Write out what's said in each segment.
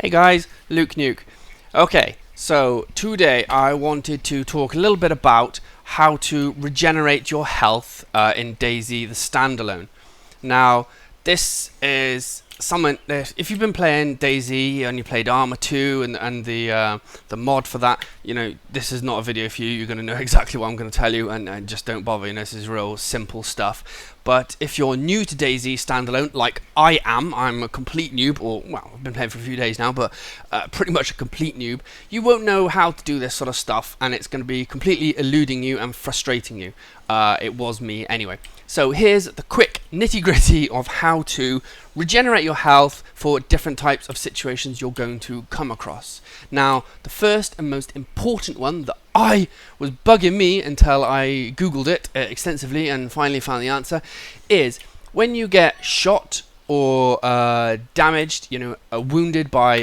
Hey guys, LukeNukes. Okay, so today I wanted to talk a little bit about how to regenerate your health in Dayz the Standalone. Now, this is something that if you've been playing Dayz and you played Arma 2 and the mod for that, you know, this is not a video for you. You're going to know exactly what I'm going to tell you, and just don't bother. You know, this is real simple stuff. But if you're new to Dayz Standalone, like I am, I'm a complete noob, or, well, I've been playing for a few days now, but pretty much a complete noob, you won't know how to do this sort of stuff, and it's going to be completely eluding you and frustrating you. It was me anyway. So here's the quick nitty-gritty of how to regenerate your health for different types of situations you're going to come across. Now, the first and most important one that was bugging me until I googled it extensively and finally found the answer is when you get shot or damaged, you know, wounded by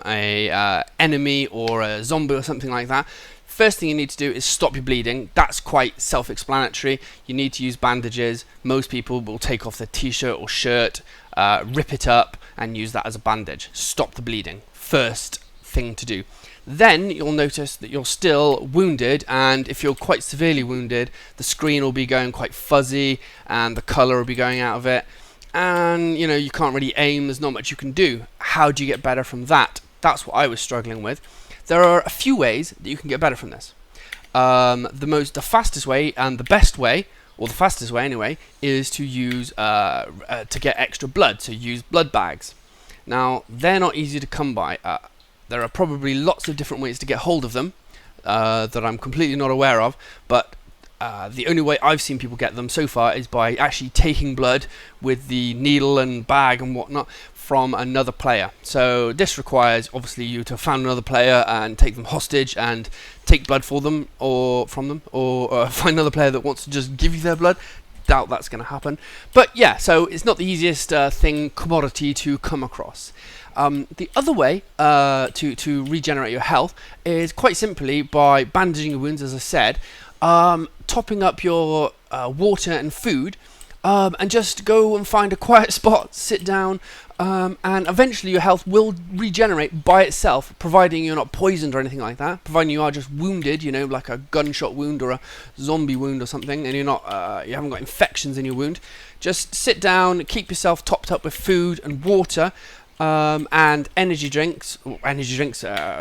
a enemy or a zombie or something like that. First thing you need to do is stop your bleeding. That's quite self-explanatory. You need to use bandages. Most people will take off their t-shirt or shirt, rip it up and use that as a bandage. Stop the bleeding. First thing to do. Then you'll notice that you're still wounded, and if you're quite severely wounded, the screen will be going quite fuzzy and the color will be going out of it, and you know, you can't really aim. There's not much you can do. How do you get better from that? That's what I was struggling with. There are a few ways that you can get better from this. The fastest way and the best way, or the fastest way anyway, is to use to get extra blood. So use blood bags. Now, they're not easy to come by. There are probably lots of different ways to get hold of them that I'm completely not aware of, but the only way I've seen people get them so far is by actually taking blood with the needle and bag and whatnot from another player. So this requires obviously you to find another player and take them hostage and take blood for them or from them, or find another player that wants to just give you their blood. Doubt that's going to happen. But yeah, so it's not the easiest commodity to come across. The other way to regenerate your health is quite simply by bandaging your wounds, as I said, topping up your water and food, and just go and find a quiet spot, sit down, and eventually your health will regenerate by itself, providing you're not poisoned or anything like that, providing you are just wounded, you know, like a gunshot wound or a zombie wound or something, and you're not, you haven't got infections in your wound. Just sit down, keep yourself topped up with food and water, and energy drinks,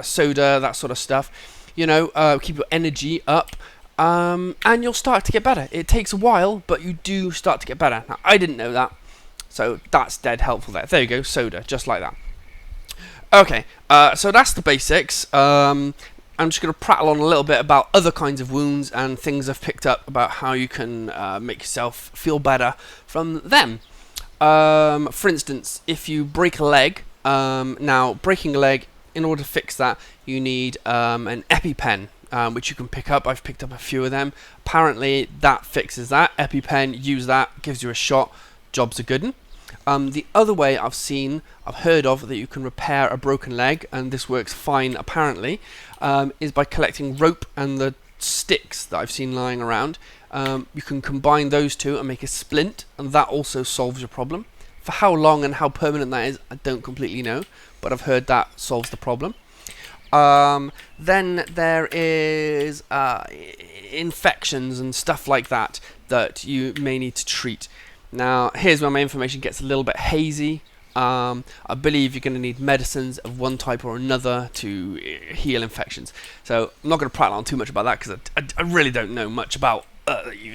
soda, that sort of stuff, you know, keep your energy up, and you'll start to get better. It takes a while, but you do start to get better. Now, I didn't know that, so that's dead helpful there. There you go, soda, just like that. Okay, so that's the basics. I'm just going to prattle on a little bit about other kinds of wounds and things I've picked up about how you can make yourself feel better from them. For instance, if you break a leg, now breaking a leg, in order to fix that, you need an EpiPen, which you can pick up. I've picked up a few of them. Apparently that fixes that. EpiPen, use that, gives you a shot, job's a good one. The other way I've heard of that you can repair a broken leg, and this works fine apparently, is by collecting rope and the sticks that I've seen lying around. You can combine those two and make a splint, and that also solves your problem. For how long and how permanent that is, I don't completely know, but I've heard that solves the problem. Then there is infections and stuff like that that you may need to treat. Now, here's where my information gets a little bit hazy. I believe you're going to need medicines of one type or another to heal infections. So I'm not going to prattle on too much about that, because I really don't know much about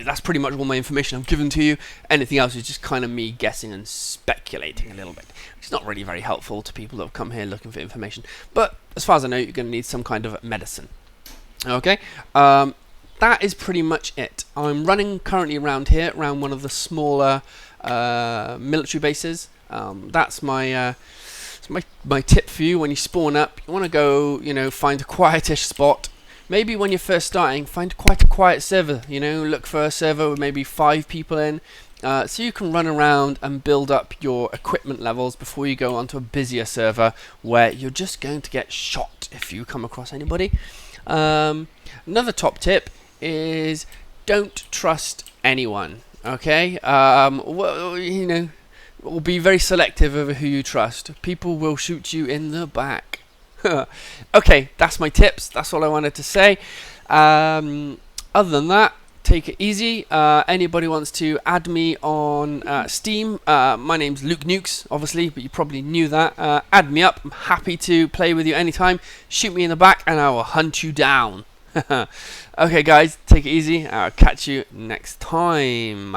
that's pretty much all my information I've given to you. Anything else is just kind of me guessing and speculating a little bit, which is not really very helpful to people that have come here looking for information. But as far as I know, you're going to need some kind of medicine. Okay, that is pretty much it. I'm running currently around here, around one of the smaller military bases. That's my tip for you when you spawn up. You want to go, you know, find a quietish spot. Maybe when you're first starting, find quite a quiet server. You know, look for a server with maybe 5 people in, so you can run around and build up your equipment levels before you go onto a busier server where you're just going to get shot if you come across anybody. Another top tip is don't trust anyone. Okay, well, you know, be very selective over who you trust. People will shoot you in the back. Okay, that's my tips. That's all I wanted to say. Other than that, take it easy. Anybody wants to add me on Steam, my name's LukeNukes, obviously, but you probably knew that. Add me up. I'm happy to play with you anytime. Shoot me in the back and I will hunt you down. Okay, guys, take it easy. I'll catch you next time.